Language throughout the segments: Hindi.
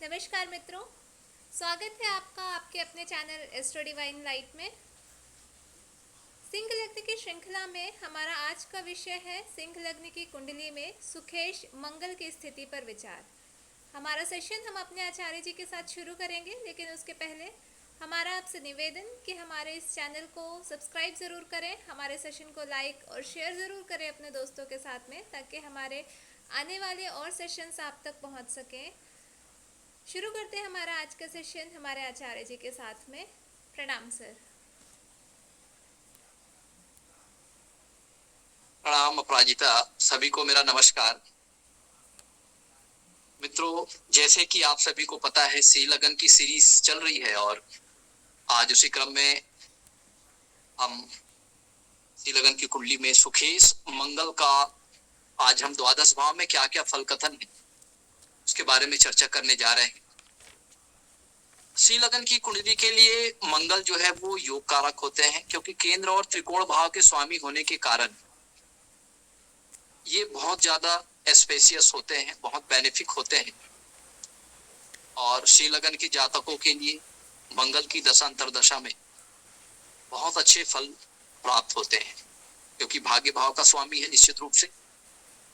नमस्कार मित्रों, स्वागत है आपका आपके अपने चैनल एस्ट्रो डिवाइन लाइट में। सिंह लग्न की श्रृंखला में हमारा आज का विषय है सिंह लग्न की कुंडली में सुखेश मंगल की स्थिति पर विचार। हमारा सेशन हम अपने आचार्य जी के साथ शुरू करेंगे, लेकिन उसके पहले हमारा आपसे निवेदन कि हमारे इस चैनल को सब्सक्राइब ज़रूर करें, हमारे सेशन को लाइक और शेयर ज़रूर करें अपने दोस्तों के साथ में, ताकि हमारे आने वाले और सेशंस आप तक पहुंच सकें। शुरू करते हैं हमारा आज का सेशन हमारे आचार्य जी के साथ में। प्रणाम सर। प्रणाम अपराजिता, सभी को मेरा नमस्कार। मित्रों, जैसे कि आप सभी को पता है, सिंह लगन की सीरीज चल रही है और आज उसी क्रम में हम सिंह लगन की कुंडली में सुखेश मंगल का आज हम द्वादश भाव में क्या क्या फल कथन है उसके बारे में चर्चा करने जा रहे हैं। सिंह लगन की कुंडली के लिए मंगल जो है वो योग कारक होते हैं, क्योंकि केंद्र और त्रिकोण भाव के स्वामी होने के कारण ये बहुत ज्यादा स्पेशियस होते हैं, बहुत बेनिफिक होते हैं। और सिंह लगन के जातकों के लिए मंगल की दशा अंतरदशा में बहुत अच्छे फल प्राप्त होते हैं, क्योंकि भाग्य भाव का स्वामी है निश्चित रूप से।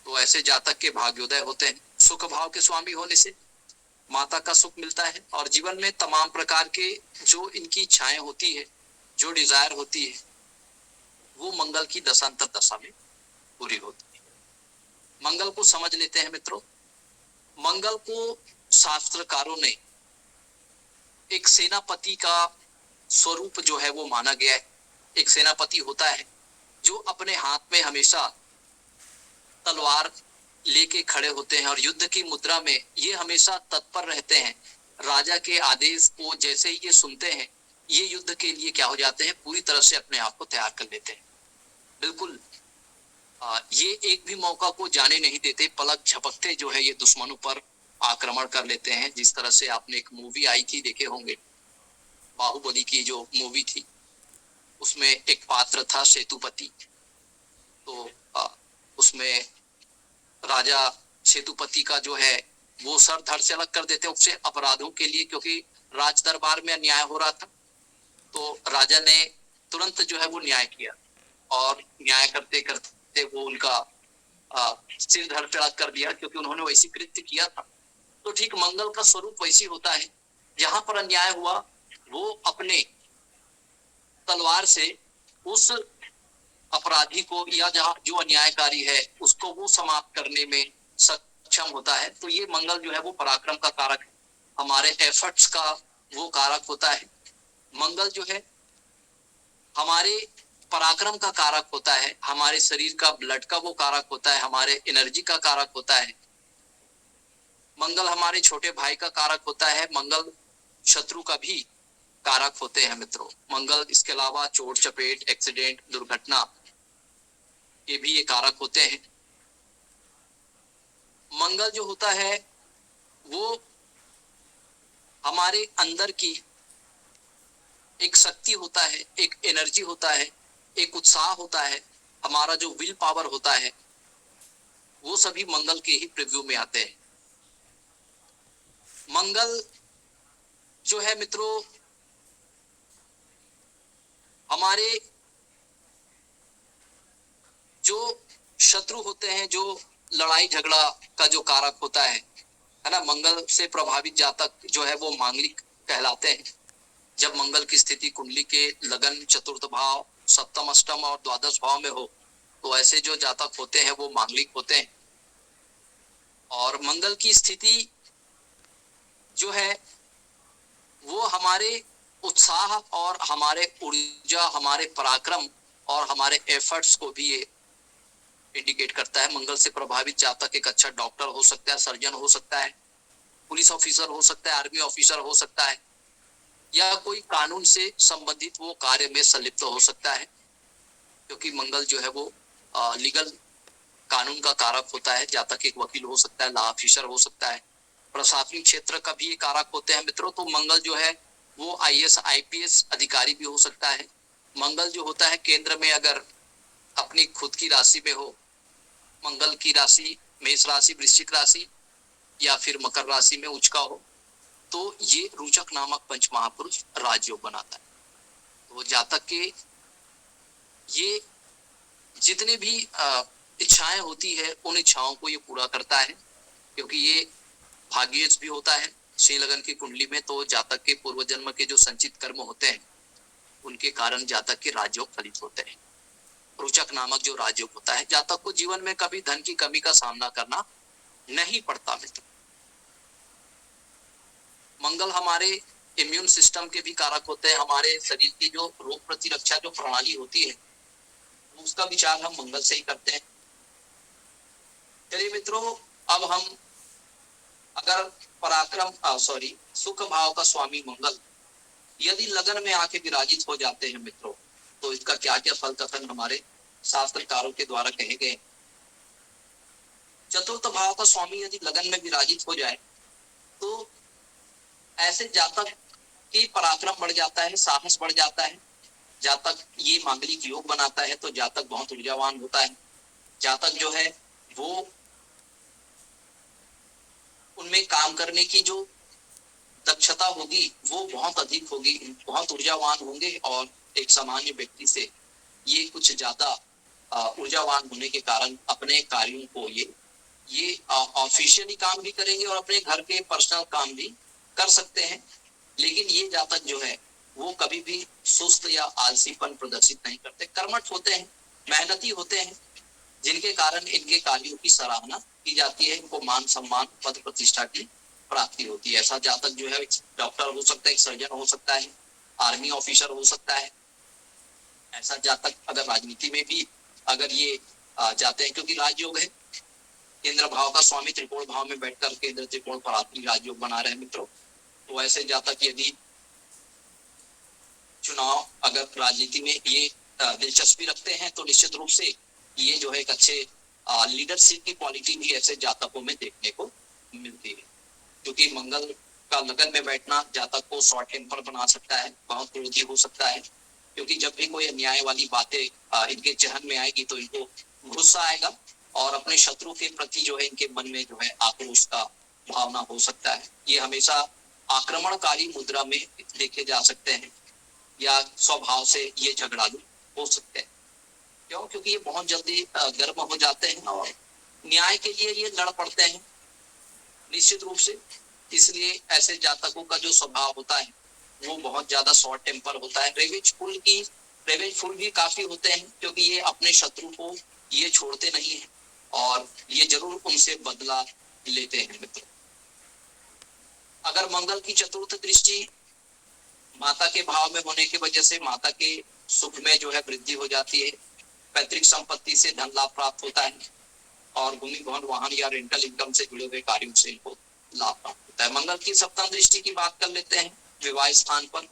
तो ऐसे जातक के भाग्योदय होते हैं। सुख भाव के स्वामी होने से माता का सुख मिलता है और जीवन में तमाम प्रकार के जो इनकी इच्छाएं होती है, जो डिजायर होती है, वो मंगल की दशांतर दशा में पूरी होती है। मंगल को समझ लेते हैं मित्रों। मंगल को शास्त्रकारों ने एक सेनापति का स्वरूप जो है वो माना गया है। एक सेनापति होता है जो अपने हाथ में हमेशा तलवार लेके खड़े होते हैं और युद्ध की मुद्रा में ये हमेशा तत्पर रहते हैं। राजा के आदेश को जैसे ही ये सुनते हैं, ये युद्ध के लिए क्या हो जाते हैं, पूरी तरह से अपने आप को तैयार कर लेते हैं। बिल्कुल ये एक भी मौका को जाने नहीं देते, पलक झपकते जो है ये दुश्मनों पर आक्रमण कर लेते हैं। जिस तरह से आपने एक मूवी आई थी, देखे होंगे, बाहुबली की जो मूवी थी, उसमें एक पात्र था सेतुपति। तो उसमें राजा सेतुपति का जो है वो सर धड़ से अलग कर देते हैं उससे अपराधों के लिए, क्योंकि राज दरबार में अन्याय हो रहा था। तो राजा ने तुरंत जो है वो न्याय किया और न्याय करते करते वो उनका सिर धड़ से अलग कर दिया, क्योंकि उन्होंने वैसी कृत्य किया था। तो ठीक मंगल का स्वरूप वैसी होता है, जहां पर अन्याय हुआ वो अपने तलवार से उस अपराधी को या जहां जो अन्यायकारी है उसको वो समाप्त करने में सक्षम होता है। तो ये मंगल जो है वो पराक्रम का कारक है, हमारे एफर्ट्स का वो कारक होता है। मंगल जो है हमारे पराक्रम का कारक होता है, हमारे शरीर का ब्लड का वो कारक होता है, हमारे एनर्जी का कारक होता है। मंगल हमारे छोटे भाई का कारक होता है। मंगल शत्रु का भी कारक होते हैं मित्रों। मंगल इसके अलावा चोट चपेट, एक्सीडेंट, दुर्घटना, ये भी ये कारक होते हैं। मंगल जो होता है वो हमारे अंदर की एक शक्ति होता है, एक एनर्जी होता है, एक उत्साह होता है, हमारा जो विल पावर होता है, वो सभी मंगल के ही प्रिव्यू में आते हैं। मंगल जो है मित्रों हमारे जो शत्रु होते हैं, जो लड़ाई झगड़ा का जो कारक होता है ना, मंगल से प्रभावित जातक जो है वो मांगलिक कहलाते हैं। जब मंगल की स्थिति कुंडली के लगन, चतुर्थ भाव, सप्तम, अष्टम और द्वादश भाव में हो, तो ऐसे जो जातक होते हैं वो मांगलिक होते हैं। और मंगल की स्थिति जो है वो हमारे उत्साह और हमारे ऊर्जा, हमारे पराक्रम और हमारे एफर्ट्स को भी ये इंडिकेट करता है। मंगल से प्रभावित जातक एक अच्छा डॉक्टर हो सकता है, सर्जन हो सकता है, पुलिस ऑफिसर हो सकता है, आर्मी ऑफिसर हो सकता है, या कोई कानून से संबंधित वो कार्य में संलिप्त हो सकता है, क्योंकि मंगल जो है वो लीगल कानून का कारक होता है। जातक एक वकील हो सकता है, लॉ ऑफिसर हो सकता है, प्रशासनिक क्षेत्र का भी कारक होते हैं मित्रों। तो मंगल जो है वो आईएएस आईपीएस अधिकारी भी हो सकता है। मंगल जो होता है केंद्र में अगर अपनी खुद की राशि में हो, मंगल की राशि मेष राशि, वृश्चिक राशि या फिर मकर राशि में उच्च का हो, तो ये रोचक नामक पंच महापुरुष राजयोग बनाता है। तो जातक के ये जितने भी इच्छाएं होती है उन इच्छाओं को ये पूरा करता है, क्योंकि ये भाग्यज भी होता है श्री लगन की कुंडली में। तो जातक के पूर्व जन्म के जो संचित कर्म होते हैं उनके कारण जातक के राजयोग फलित होते हैं। रोचक नामक जो राजयोग होता है, जातक को जीवन में कभी धन की कमी का सामना करना नहीं पड़ता मित्र। मंगल हमारे इम्यून सिस्टम के भी कारक होते हैं। हमारे शरीर की जो रोग प्रतिरक्षा जो प्रणाली होती है उसका विचार हम मंगल से ही करते हैं। चलिए मित्रों, अब हम अगर सुख भाव का स्वामी मंगल यदि लगन में आके विराजित हो जाते हैं मित्रों, तो इसका क्या क्या फल कथन हमारे शास्त्रकारों के द्वारा कहे गए। चतुर्थ भाव का स्वामी यदि लगन में विराजित हो जाए तो ऐसे जातक की पराक्रम बढ़ जाता है, साहस बढ़ जाता है। जातक ये मांगलिक योग बनाता है तो जातक बहुत ऊर्जावान होता है। जातक जो है वो उनमें काम करने की जो दक्षता होगी वो बहुत अधिक होगी, बहुत ऊर्जावान होंगे और एक सामान्य व्यक्ति से ये कुछ ज्यादा ऊर्जावान होने के कारण अपने कार्यों को ये ऑफिशियली काम भी करेंगे और अपने घर के पर्सनल काम भी कर सकते हैं। लेकिन ये जातक जो है वो कभी भी सुस्त या आलसीपन प्रदर्शित नहीं करते, कर्मठ होते हैं, मेहनती होते हैं, जिनके कारण इनके कार्यों की सराहना की जाती है, इनको मान सम्मान पद प्रतिष्ठा की प्राप्ति होती है। ऐसा जातक जो है डॉक्टर हो सकता है, एक सर्जन हो सकता है, आर्मी ऑफिसर हो सकता है। ऐसा जातक अगर राजनीति में भी अगर ये जाते हैं, क्योंकि राजयोग है, केंद्र भाव का स्वामी त्रिकोण भाव में बैठकर केंद्र त्रिकोण पर आत्मी राजयोग बना रहे मित्रों, तो ऐसे जातक यदि चुनाव अगर राजनीति में ये दिलचस्पी रखते हैं तो निश्चित रूप से ये जो है एक अच्छे लीडरशिप की क्वालिटी भी ऐसे जातकों में देखने को मिलती है। क्योंकि मंगल का लगन में बैठना जातक को शॉर्ट टेम्पर बना सकता है, बहुत क्रोधी हो सकता है, क्योंकि जब भी कोई अन्याय वाली बातें इनके जहन में आएगी तो इनको गुस्सा आएगा और अपने शत्रु के प्रति जो है इनके मन में जो है आक्रोश का भावना हो सकता है। ये हमेशा आक्रमणकारी मुद्रा में देखे जा सकते हैं या स्वभाव से ये झगड़ालू हो सकते हैं। क्यों? क्योंकि ये बहुत जल्दी गर्म हो जाते हैं और न्याय के लिए ये लड़ पड़ते हैं निश्चित रूप से। इसलिए ऐसे जातकों का जो स्वभाव होता है वो बहुत ज्यादा शॉर्ट टेम्पर होता है। रेवेंजफुल भी काफी होते हैं, क्योंकि ये अपने शत्रु को ये छोड़ते नहीं है और ये जरूर उनसे बदला लेते हैं मित्र। अगर मंगल की चतुर्थ दृष्टि माता के भाव में होने की वजह से माता के सुख में जो है वृद्धि हो जाती है, पैतृक संपत्ति से धन लाभ प्राप्त होता है और भूमि भवन वाहन या रेंटल इनकम से जुड़े हुए कार्यों से इनको लाभ प्राप्त होता है। मंगल की सप्तम दृष्टि की बात कर लेते हैं। विवाह स्थान पर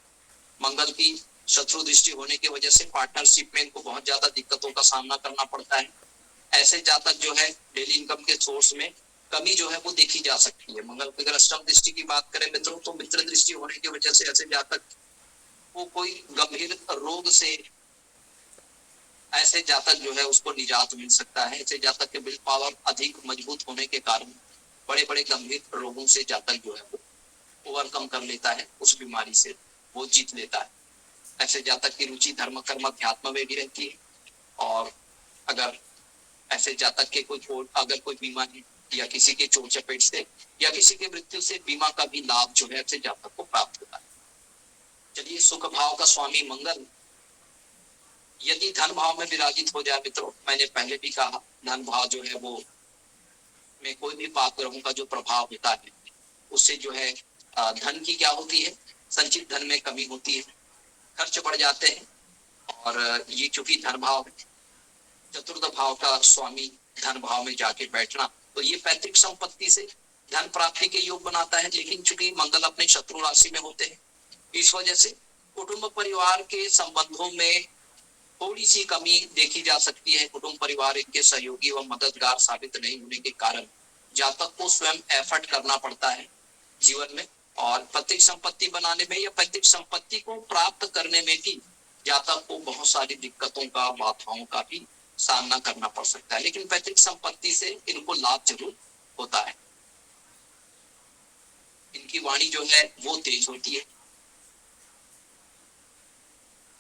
मंगल की शत्रु दृष्टि होने की वजह से पार्टनरशिप में इनको बहुत ज्यादा दिक्कतों का सामना करना पड़ता है। ऐसे जातक जो है डेली इनकम के सोर्स में कमी जो है वो देखी जा सकती है। मंगल की अगर अष्टम दृष्टि की बात करें मित्रों, तो मित्र दृष्टि होने की वजह से ऐसे जातक को कोई गंभीर रोग से ऐसे जातक जो है उसको निजात मिल सकता है। ऐसे जातक के विल पावर अधिक मजबूत होने के कारण बड़े बड़े गंभीर रोगों से जातक जो है वो ओवरकम कर लेता है, उस बीमारी से वो जीत लेता है। ऐसे जातक की रुचि धर्म कर्म अध्यात्म में भी रहती है और अगर ऐसे जातक के अगर कोई बीमा है या किसी के चोट चपेट से या किसी के मृत्यु से बीमा का भी लाभ जो है ऐसे जातक को प्राप्त होता है। चलिए, सुख भाव का स्वामी मंगल यदि धन भाव में विराजित हो जाए मित्रों, मैंने पहले भी कहा धन भाव जो है वो में कोई भी पाप ग्रहों का जो प्रभाव होता है उससे जो है धन की क्या होती है, संचित धन में कमी होती है, खर्च बढ़ जाते हैं। और ये चूंकि धन भाव है, चतुर्थ भाव का स्वामी धन भाव में जाके बैठना, तो ये पैतृक संपत्ति से धन प्राप्ति के योग बनाता है। लेकिन चूंकि मंगल अपने शत्रु राशि में होते हैं, इस वजह से कुटुंब परिवार के संबंधों में थोड़ी सी कमी देखी जा सकती है। कुटुंब परिवार इनके सहयोगी व मददगार साबित नहीं होने के कारण जातक को स्वयं एफर्ट करना पड़ता है जीवन में, और पैतृक संपत्ति बनाने में या पैतृक संपत्ति को प्राप्त करने में भी जातक को बहुत सारी दिक्कतों का, बाधाओं का भी सामना करना पड़ सकता है। लेकिन पैतृक संपत्ति से इनको लाभ जरूर होता है। इनकी वाणी जो है वो तेज होती है।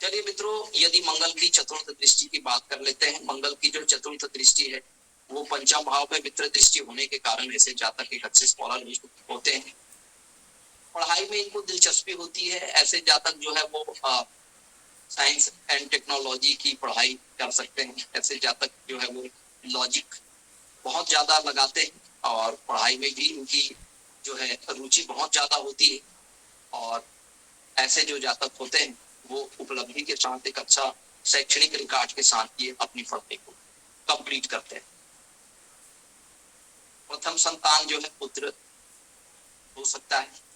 चलिए मित्रों, यदि मंगल की चतुर्थ दृष्टि की बात कर लेते हैं। मंगल की जो चतुर्थ दृष्टि है वो पंचम भाव में मित्र दृष्टि होने के कारण ऐसे जातक एक अच्छे स्कॉलर होते हैं। पढ़ाई में इनको दिलचस्पी होती है। ऐसे जातक जो है वो साइंस एंड टेक्नोलॉजी की पढ़ाई कर सकते हैं। ऐसे जातक जो है वो लॉजिक बहुत ज्यादा लगाते हैं और पढ़ाई में भी इनकी जो है रुचि बहुत ज्यादा होती है। और ऐसे जो जातक होते हैं वो उपलब्धि के साथ एक अच्छा शैक्षणिक रिकॉर्ड के साथ ये अपनी पढ़ाई को कंप्लीट करते हैं। प्रथम संतान जो है पुत्र हो सकता है।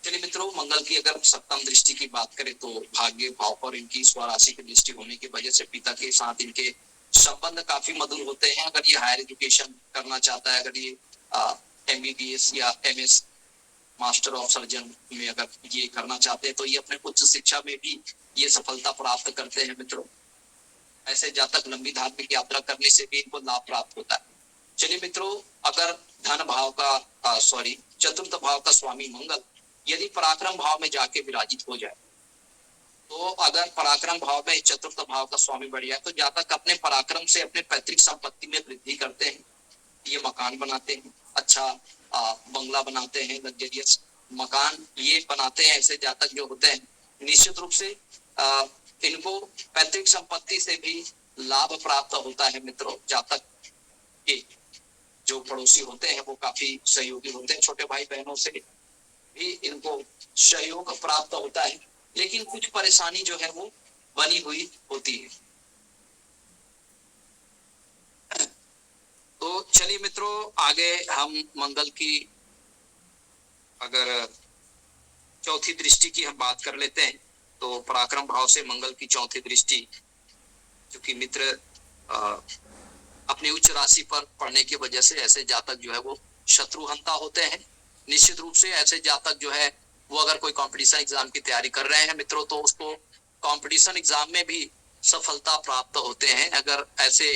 चलिए मित्रों, मंगल की अगर सप्तम दृष्टि की बात करें तो भाग्य भाव पर इनकी स्वराशि की दृष्टि होने की वजह से पिता के साथ इनके संबंध काफी मधुर होते हैं। अगर ये हायर एजुकेशन करना चाहता है, अगर ये MBBS या MS मास्टर ऑफ सर्जन में अगर ये करना चाहते हैं तो ये अपने उच्च शिक्षा में भी ये सफलता प्राप्त करते हैं। मित्रों, ऐसे जातक लंबी धार्मिक यात्रा करने से भी इनको लाभ प्राप्त होता है। चलिए मित्रों, अगर धन भाव का चतुर्थ भाव का स्वामी मंगल यदि पराक्रम भाव में जाके विराजित हो जाए, तो अगर पराक्रम भाव में चतुर्थ भाव का स्वामी बढ़ जाए तो जातक अपने पराक्रम से अपने पैतृक संपत्ति में वृद्धि करते हैं। ये मकान बनाते हैं, अच्छा बंगला बनाते हैं, लग्जरियस मकान ये बनाते हैं। ऐसे जातक जो होते हैं निश्चित रूप से इनको पैतृक संपत्ति से भी लाभ प्राप्त होता है। मित्रों, जातक के जो पड़ोसी होते हैं वो काफी सहयोगी होते हैं। छोटे भाई बहनों से भी इनको सहयोग प्राप्त होता है, लेकिन कुछ परेशानी जो है वो बनी हुई होती है। तो चलिए मित्रों, आगे हम मंगल की अगर चौथी दृष्टि की हम बात कर लेते हैं तो पराक्रम भाव से मंगल की चौथी दृष्टि, क्योंकि मित्र अपनी उच्च राशि पर पढ़ने की वजह से ऐसे जातक जो है वो शत्रुहंता होते हैं। निश्चित रूप से ऐसे जातक जो है वो अगर कोई कंपटीशन एग्जाम की तैयारी कर रहे हैं मित्रों तो उसको कंपटीशन एग्जाम में भी सफलता प्राप्त होते हैं। अगर ऐसे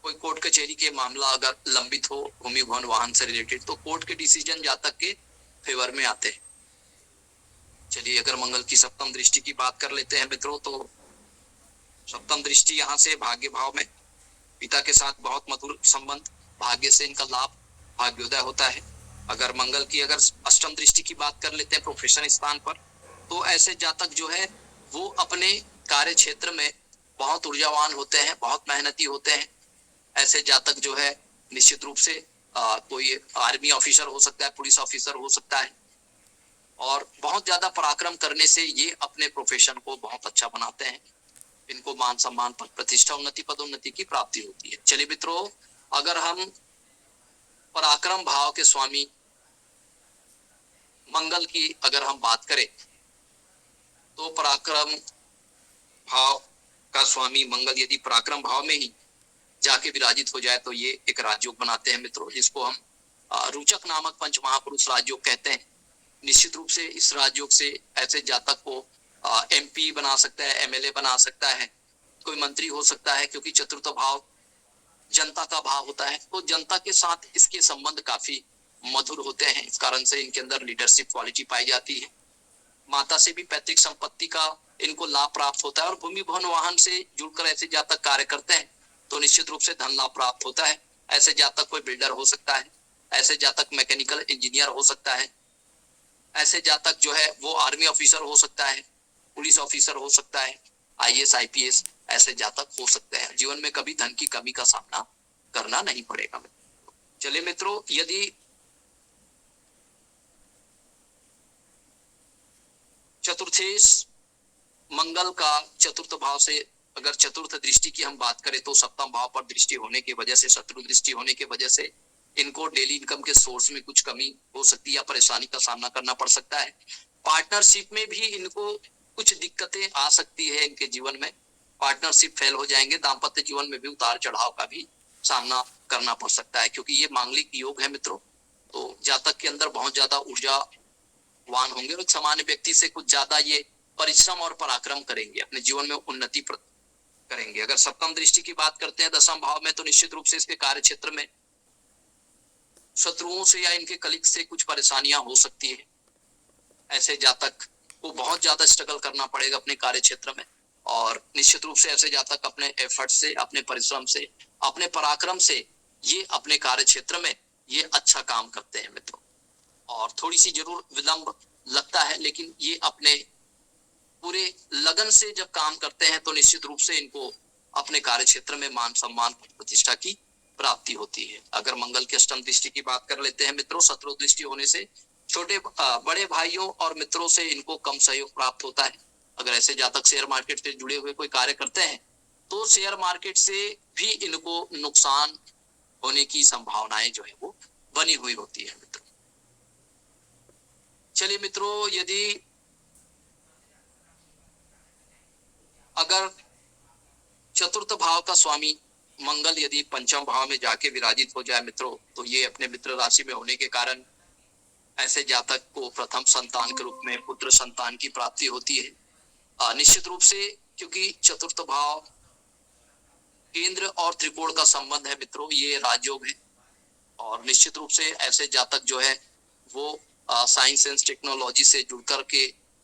कोई कोर्ट कचहरी के मामला अगर लंबित हो भूमि भवन वाहन से रिलेटेड तो कोर्ट के डिसीजन जातक के फेवर में आते हैं। चलिए, अगर मंगल की सप्तम दृष्टि की बात कर लेते हैं मित्रों तो सप्तम दृष्टि यहाँ से भाग्य भाव में, पिता के साथ बहुत मधुर संबंध, भाग्य से इनका लाभ, भाग्योदय होता है। अगर मंगल की अगर अष्टम दृष्टि की बात कर लेते हैं प्रोफेशन स्थान पर, तो ऐसे जातक जो है वो अपने कार्य क्षेत्र में बहुत ऊर्जावान होते हैं, बहुत मेहनती होते हैं। ऐसे जातक जो है निश्चित रूप से कोई आर्मी ऑफिसर हो सकता है, पुलिस ऑफिसर हो सकता है, और बहुत ज्यादा पराक्रम करने से ये अपने प्रोफेशन को बहुत अच्छा बनाते हैं। इनको मान सम्मान, पद प्रतिष्ठा, उन्नति, पदोन्नति की प्राप्ति होती है। चलिए मित्रों, अगर हम पराक्रम भाव के स्वामी मंगल की अगर हम बात करें तो पराक्रम भाव का स्वामी मंगल यदि पराक्रम भाव में ही जाके विराजित हो जाए तो ये एक राजयोग बनाते हैं मित्रों, जिसको हम रुचक नामक पंच महापुरुष राजयोग कहते हैं। निश्चित रूप से इस राजयोग से ऐसे जातक को MP बना सकता है, MLA बना सकता है, कोई मंत्री हो सकता है, क्योंकि चतुर्थ भाव जनता का भाव होता है। तो जनता के साथ इसके संबंध काफी मधुर होते हैं, इस कारण से इनके अंदर लीडरशिप क्वालिटी पाई जाती है। माता से भी पैतृक संपत्ति का इनको लाभ प्राप्त होता है और भूमि भवन वाहन से जुड़कर ऐसे जातक कार्य करते हैं तो निश्चित रूप से धन लाभ प्राप्त होता है। ऐसे जातक कोई बिल्डर हो सकता है, ऐसे जातक मैकेनिकल इंजीनियर हो सकता है, ऐसे जातक जो है वो आर्मी ऑफिसर हो सकता है, पुलिस ऑफिसर हो सकता है, IAS IPS ऐसे जातक हो सकते हैं। जीवन में कभी धन की कमी का सामना करना नहीं पड़ेगा। चलिए मित्रों, यदि चतुर्थेश मंगल का चतुर्थ भाव से अगर चतुर्थ दृष्टि की हम बात करें तो सप्तम भाव पर दृष्टि होने की वजह से, शत्रु दृष्टि होने की वजह से इनको डेली इनकम के सोर्स में कुछ कमी हो सकती है या परेशानी का सामना करना पड़ सकता है। पार्टनरशिप में भी इनको कुछ दिक्कतें आ सकती है, इनके जीवन में पार्टनरशिप फेल हो जाएंगे। दाम्पत्य जीवन में भी उतार चढ़ाव का भी सामना करना पड़ सकता है, क्योंकि ये मांगलिक योग है मित्रों। तो जातक के अंदर बहुत ज्यादा ऊर्जावान होंगे और सामान्य व्यक्ति से कुछ ज्यादा ये परिश्रम और पराक्रम करेंगे, अपने जीवन में उन्नति करेंगे। अगर सप्तम दृष्टि की बात करते हैं दसम भाव में तो निश्चित रूप से इसके कार्य क्षेत्र में शत्रुओं से या इनके कलीग से कुछ परेशानियां हो सकती है। ऐसे जातक को बहुत ज्यादा स्ट्रगल करना पड़ेगा अपने कार्य क्षेत्र में, और निश्चित रूप से ऐसे जातक अपने एफर्ट से, अपने परिश्रम से, अपने पराक्रम से ये अपने कार्य क्षेत्र में ये अच्छा काम करते हैं मित्रों। और थोड़ी सी जरूर विलंब लगता है, लेकिन ये अपने पूरे लगन से जब काम करते हैं तो निश्चित रूप से इनको अपने कार्य क्षेत्र में मान सम्मान प्रतिष्ठा की प्राप्ति होती है। अगर मंगल की अष्टम दृष्टि की बात कर लेते हैं मित्रों, शत्रु दृष्टि होने से छोटे बड़े भाइयों और मित्रों से इनको कम सहयोग प्राप्त होता है। अगर ऐसे जातक शेयर मार्केट से जुड़े हुए कोई कार्य करते हैं तो शेयर मार्केट से भी इनको नुकसान होने की संभावनाएं जो है वो बनी हुई होती है मित्रों। चलिए मित्रों, यदि अगर चतुर्थ भाव का स्वामी मंगल यदि पंचम भाव में जाके विराजित हो जाए मित्रों, तो ये अपने मित्र राशि में होने के कारण ऐसे जातक को प्रथम संतान के रूप में पुत्र संतान की प्राप्ति होती है। निश्चित रूप से, क्योंकि चतुर्थ भाव केंद्र और त्रिकोण का संबंध है मित्रों, ये राजयोग है। और निश्चित रूप से ऐसे जातक जो है वो साइंस एंड टेक्नोलॉजी से जुड़ करके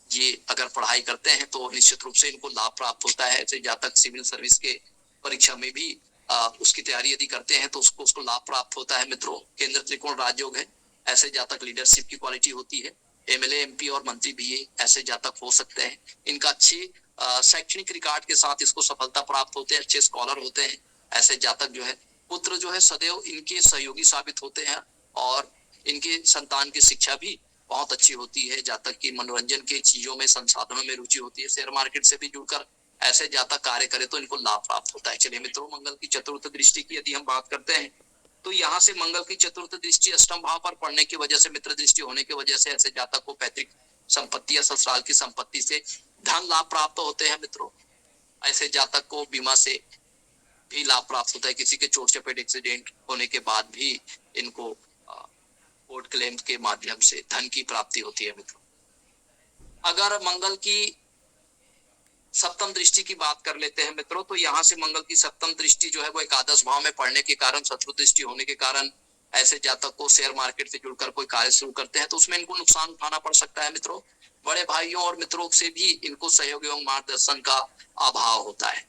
ये अगर पढ़ाई करते हैं तो निश्चित रूप से इनको लाभ प्राप्त होता है। ऐसे जातक सिविल सर्विस के परीक्षा में भी उसकी तैयारी यदि करते हैं तो उसको लाभ प्राप्त होता है मित्रों। केंद्र त्रिकोण राजयोग है, ऐसे जातक लीडरशिप की क्वालिटी होती है। एमएलए, एमपी और मंत्री भी ये ऐसे जातक हो सकते हैं। इनका अच्छे शैक्षणिक रिकॉर्ड के साथ इसको सफलता प्राप्त होते हैं, अच्छे स्कॉलर होते हैं। ऐसे जातक जो है पुत्र जो है सदैव इनके सहयोगी साबित होते हैं, और इनके संतान की शिक्षा भी बहुत अच्छी होती है। जातक की मनोरंजन के चीजों में, संसाधनों में रुचि होती है। शेयर मार्केट से भी जुड़कर ऐसे जातक कार्य करे तो इनको लाभ प्राप्त होता है। चलिए मित्रों, मंगल की चतुर्थ दृष्टि की यदि हम बात करते हैं तो यहाँ से मंगल की चतुर्थ दृष्टि अष्टम भाव पर पड़ने की वजह से, मित्र दृष्टि होने की वजह से ऐसे जातक को पैतृक संपत्ति या ससुराल की संपत्ति से धन लाभ प्राप्त होते हैं मित्रों। ऐसे जातक को बीमा से भी लाभ प्राप्त होता है। किसी के चोट चपेट एक्सीडेंट होने के बाद भी इनको कोर्ट क्लेम के माध्यम से धन की प्राप्ति होती है मित्रों। अगर मंगल की सप्तम दृष्टि की बात कर लेते हैं मित्रों, तो यहाँ से मंगल की सप्तम दृष्टि जो है वो एकादश भाव में पड़ने के कारण, शत्रु दृष्टि होने के कारण ऐसे जातक को शेयर मार्केट से जुड़कर कोई कार्य शुरू करते हैं तो उसमें इनको नुकसान उठाना पड़ सकता है मित्रों। बड़े भाइयों और मित्रों से भी इनको सहयोग एवं मार्गदर्शन का अभाव होता है।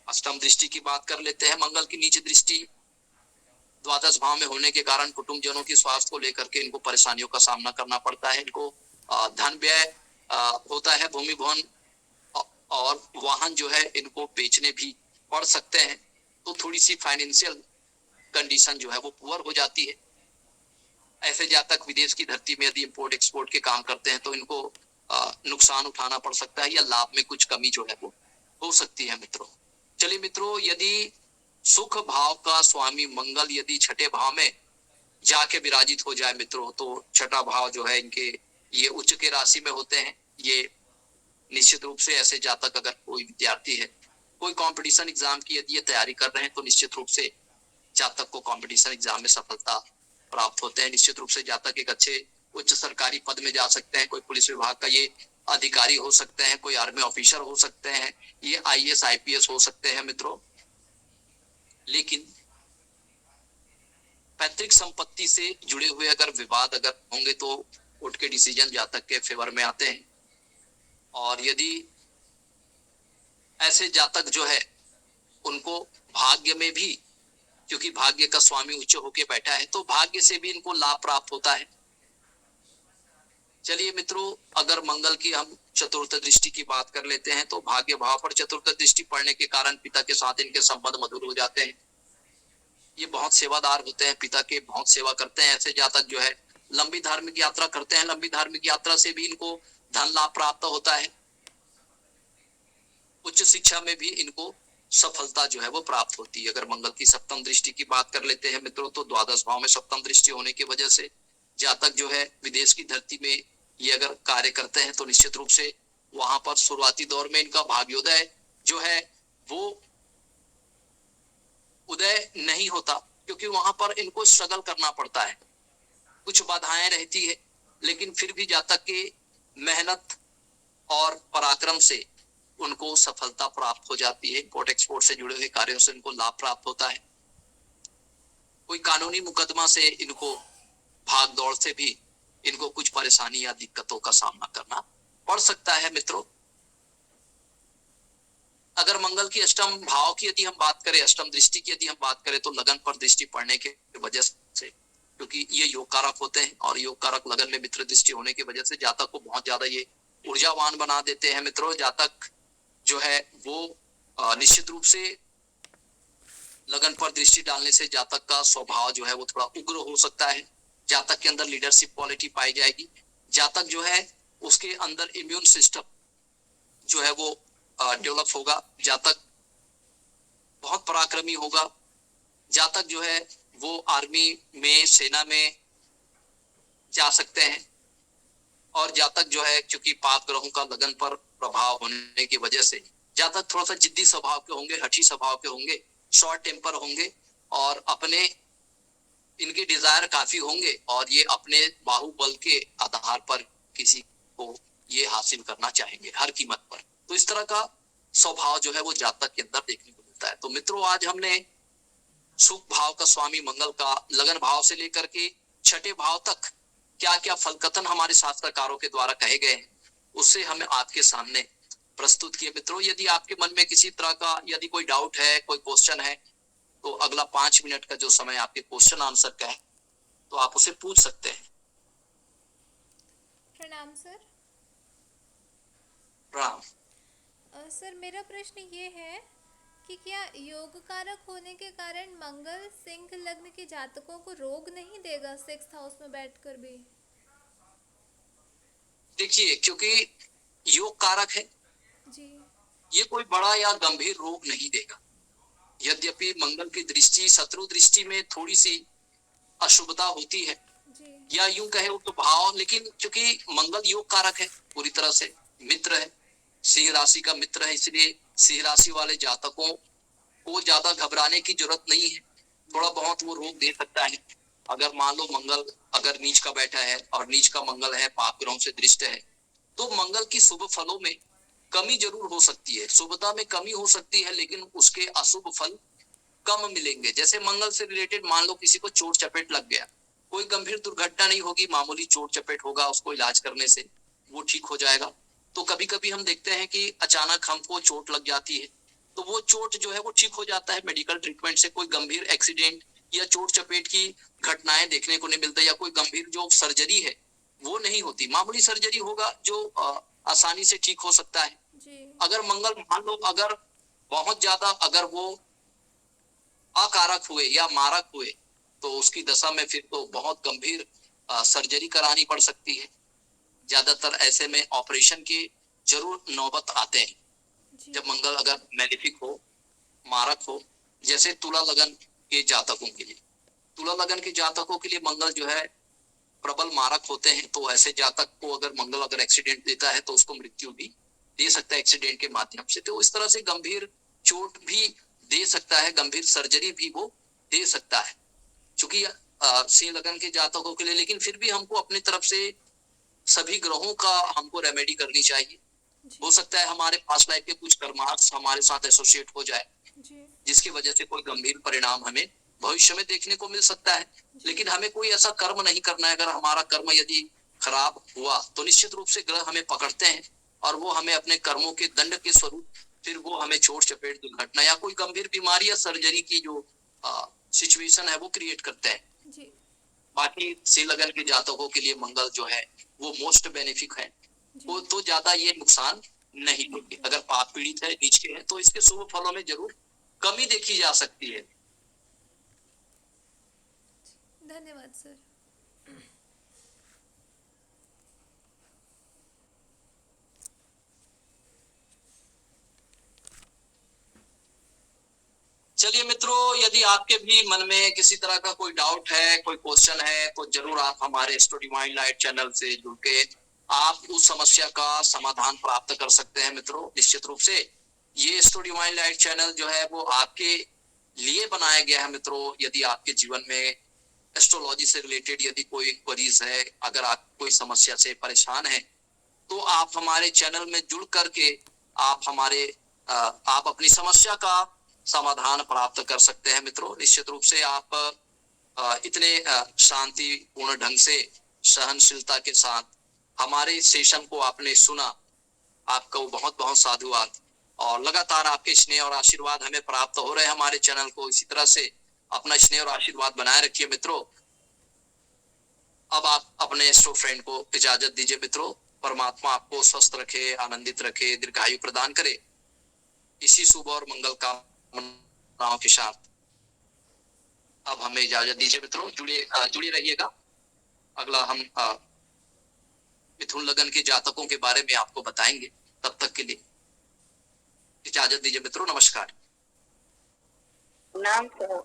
अष्टम दृष्टि की बात कर लेते हैं। मंगल की नीच दृष्टि द्वादश भाव में होने के कारण कुटुंबजनों की स्वास्थ्य को लेकर के इनको परेशानियों का सामना करना पड़ता है। इनको धन व्यय होता है। भूमि भवन और वाहन जो है इनको बेचने भी पड़ सकते हैं, तो थोड़ी सी फाइनेंशियल कंडीशन जो है वो पुअर हो जाती है। ऐसे जातक विदेश की धरती में यदि इंपोर्ट एक्सपोर्ट के काम करते हैं तो इनको नुकसान उठाना पड़ सकता है, या लाभ में कुछ कमी जो है वो हो सकती है मित्रों। चलिए मित्रों, यदि सुख भाव का स्वामी मंगल यदि छठे भाव में जाके विराजित हो जाए मित्रों, तो छठा भाव जो है इनके ये उच्च के राशि में होते हैं। ये निश्चित रूप से ऐसे जातक, अगर कोई विद्यार्थी है, कोई कंपटीशन एग्जाम की यदि ये तैयारी कर रहे हैं तो निश्चित रूप से जातक को कंपटीशन एग्जाम में सफलता प्राप्त होते हैं। निश्चित रूप से जातक एक अच्छे उच्च सरकारी पद में जा सकते हैं। कोई पुलिस विभाग का ये अधिकारी हो सकते हैं, कोई आर्मी ऑफिसर हो सकते हैं, ये आईएएस आईपीएस हो सकते हैं मित्रों। लेकिन पैतृक संपत्ति से जुड़े हुए अगर विवाद अगर होंगे तो कोर्ट के डिसीजन जातक के फेवर में आते हैं। और यदि ऐसे जातक जो है उनको भाग्य में भी, क्योंकि भाग्य का स्वामी उच्च होके बैठा है, तो भाग्य से भी इनको लाभ प्राप्त होता है। चलिए मित्रों, अगर मंगल की हम चतुर्थ दृष्टि की बात कर लेते हैं तो भाग्य भाव पर चतुर्थ दृष्टि पड़ने के कारण पिता के साथ इनके संबंध मधुर हो जाते हैं। ये बहुत सेवादार होते हैं, पिता के बहुत सेवा करते हैं। ऐसे जातक जो है लंबी धार्मिक यात्रा करते हैं। लंबी धार्मिक यात्रा से भी इनको धन लाभ प्राप्त होता है। उच्च शिक्षा में भी इनको सफलता जो है वो प्राप्त होती है। अगर मंगल की सप्तम दृष्टि की बात कर लेते हैं मित्रों, तो द्वादश भाव में सप्तम दृष्टि होने की वजह से जातक जो है विदेश की धरती में ये अगर कार्य करते हैं तो निश्चित रूप से वहां पर शुरुआती दौर में इनका भाग्योदय जो है वो उदय नहीं होता, क्योंकि वहां पर इनको स्ट्रगल करना पड़ता है, कुछ बाधाएं रहती है। लेकिन फिर भी जातक के मेहनत और पराक्रम से उनको सफलता प्राप्त हो जाती है। इंपोर्ट एक्सपोर्ट से जुड़े हुए कार्यों से इनको लाभ प्राप्त होता है। कोई कानूनी मुकदमा से इनको भाग दौड़ से भी इनको कुछ परेशानी या दिक्कतों का सामना करना पड़ सकता है मित्रों। अगर मंगल की अष्टम भाव की यदि हम बात करें, अष्टम दृष्टि की यदि हम बात करें, तो लगन पर दृष्टि पड़ने के वजह से, क्योंकि ये योग कारक होते हैं और योग कारक लगन में मित्र दृष्टि होने की वजह से जातक को बहुत ज्यादा ये ऊर्जावान बना देते हैं मित्रों। जातक जो है वो निश्चित रूप से लगन पर दृष्टि डालने से जातक का स्वभाव जो है वो थोड़ा उग्र हो सकता है। जातक के अंदर लीडरशिप क्वालिटी पाई जाएगी। जातक जो है उसके अंदर इम्यून सिस्टम जो है वो डेवलप होगा। जातक बहुत पराक्रमी होगा। जातक जो है वो आर्मी में, सेना में जा सकते हैं। और जातक जो है, क्योंकि पाप ग्रहों का लगन पर प्रभाव होने की वजह से जातक थोड़ा सा जिद्दी स्वभाव के होंगे, हठी स्वभाव के होंगे, शॉर्ट टेम्पर होंगे और अपने इनके डिजायर काफी होंगे और ये अपने बाहुबल के आधार पर किसी को ये हासिल करना चाहेंगे हर कीमत पर। तो इस तरह का स्वभाव जो है वो जातक के अंदर देखने को मिलता है। तो मित्रों, आज हमने सुख भाव का स्वामी मंगल का लगन भाव से लेकर के छठे भाव तक क्या क्या फलकथन हमारे शास्त्रकारों के द्वारा कहे गए हैं उससे हमें आपके सामने प्रस्तुत किए। मित्रों, यदि आपके मन में किसी तरह का यदि कोई डाउट है, कोई क्वेश्चन है, तो अगला 5 मिनट का जो समय आपके क्वेश्चन आंसर का है तो आप उसे पूछ सकते हैं। प्रणाम सर। प्रणाम। सर, मेरा प्रश्न ये है कि क्या योग कारक होने के कारण मंगल सिंह लग्न के जातकों को रोग नहीं देगा 6th हाउस में बैठकर भी? देखिए, क्योंकि योग कारक है, जी ये कोई बड़ा या गंभीर रोग नहीं देगा। यद्यपि मंगल की दृष्टि शत्रु दृष्टि में थोड़ी सी अशुभता होती है जी या यूं कहे तो भाव, लेकिन क्योंकि मंगल योग कारक है, पूरी तरह से मित्र है, सिंह राशि का मित्र है, इसलिए सिंह राशि वाले जातकों को ज्यादा घबराने की जरूरत नहीं है। थोड़ा बहुत वो रोग दे सकता है। अगर मान लो मंगल अगर नीच का बैठा है और नीच का मंगल है, पाप ग्रहों से दृष्ट है, तो मंगल की शुभ फलों में कमी जरूर हो सकती है, शुभता में कमी हो सकती है, लेकिन उसके अशुभ फल कम मिलेंगे। जैसे मंगल से रिलेटेड मान लो किसी को चोट चपेट लग गया, कोई गंभीर दुर्घटना नहीं होगी, मामूली चोट चपेट होगा, उसको इलाज करने से वो ठीक हो जाएगा। तो कभी कभी हम देखते हैं कि अचानक हमको चोट लग जाती है, तो वो चोट जो है वो ठीक हो जाता है मेडिकल ट्रीटमेंट से। कोई गंभीर एक्सीडेंट या चोट चपेट की घटनाएं देखने को नहीं मिलता, या कोई गंभीर जो सर्जरी है वो नहीं होती, मामूली सर्जरी होगा जो आसानी से ठीक हो सकता है। जी अगर मंगल मान लो अगर बहुत ज्यादा अगर वो अकारक हुए या मारक हुए, तो उसकी दशा में फिर तो बहुत गंभीर सर्जरी करानी पड़ सकती है। ज्यादातर ऐसे में ऑपरेशन के जरूर नौबत आते हैं जी जब मंगल अगर मैलिफिक हो, मारक हो। जैसे तुला लगन के जातकों के लिए, तुला लगन के जातकों के लिए मंगल जो है प्रबल मारक होते हैं। तो ऐसे जातक को अगर मंगल अगर एक्सीडेंट देता है तो उसको मृत्यु भी दे सकता है एक्सीडेंट के माध्यम से। तो इस तरह से गंभीर चोट भी दे सकता है, गंभीर सर्जरी भी वो दे सकता है, चूंकि सिंह लगन के जातकों के लिए। लेकिन फिर भी हमको अपनी तरफ से सभी ग्रहों का हमको रेमेडी करनी चाहिए। हो सकता है हमारे पास्ट लाइफ के कुछ कर्मार्थ हमारे साथ एसोसिएट हो जाए, जी जिसकी वजह से कोई गंभीर परिणाम हमें भविष्य में देखने को मिल सकता है। लेकिन हमें कोई ऐसा कर्म नहीं करना है। अगर हमारा कर्म यदि खराब हुआ तो निश्चित रूप से ग्रह हमें पकड़ते हैं और वो हमें अपने कर्मों के दंड के स्वरूप फिर वो हमें चोट चपेट दुर्घटना या कोई गंभीर बीमारी या सर्जरी की जो सिचुएशन है वो क्रिएट करते हैं। जी बाकी सिंह लगन के जातकों के लिए मंगल जो है वो मोस्ट बेनिफिक है, वो तो ज्यादा ये नुकसान नहीं देंगे। अगर पाप पीड़ित है, नीच के है, तो इसके शुभ फलों में जरूर कमी देखी जा सकती है। धन्यवाद सर। चलिए मित्रों, यदि आपके भी मन में किसी तरह का कोई डाउट है, कोई क्वेश्चन है, तो जरूर आप हमारे एस्ट्रो डिवाइन लाइट चैनल से जुड़ के आप उस समस्या का समाधान प्राप्त कर सकते हैं। मित्रों, निश्चित रूप से ये एस्ट्रो डिवाइन लाइट चैनल जो है वो आपके लिए बनाया गया है। मित्रों, यदि आपके जीवन में एस्ट्रोलॉजी से रिलेटेड यदि कोई क्वेरीज है, अगर आप कोई समस्या से परेशान है, तो आप हमारे चैनल में जुड़ करके आप अपनी समस्या का समाधान प्राप्त कर सकते हैं। मित्रों, निश्चित रूप से आप इतने शांतिपूर्ण ढंग से सहनशीलता के साथ हमारे सेशन को आपने सुना, आपका वो बहुत बहुत साधुवाद। और लगातार आपके स्नेह और आशीर्वाद हमें प्राप्त हो रहे हैं हमारे चैनल को, इसी तरह से अपना स्नेह और आशीर्वाद बनाए रखिए मित्रों। अब आप अपने एस्ट्रो फ्रेंड को इजाजत दीजिए मित्रों। परमात्मा आपको स्वस्थ रखे, आनंदित रखे, दीर्घायु प्रदान करे। इसी शुभ और मंगल कामनाओं के साथ अब हमें इजाजत दीजिए मित्रों। जुड़े रहिएगा। अगला हम मिथुन लगन के जातकों के बारे में आपको बताएंगे। तब तक के लिए इजाजत दीजिए मित्रों। नमस्कार। नाम तो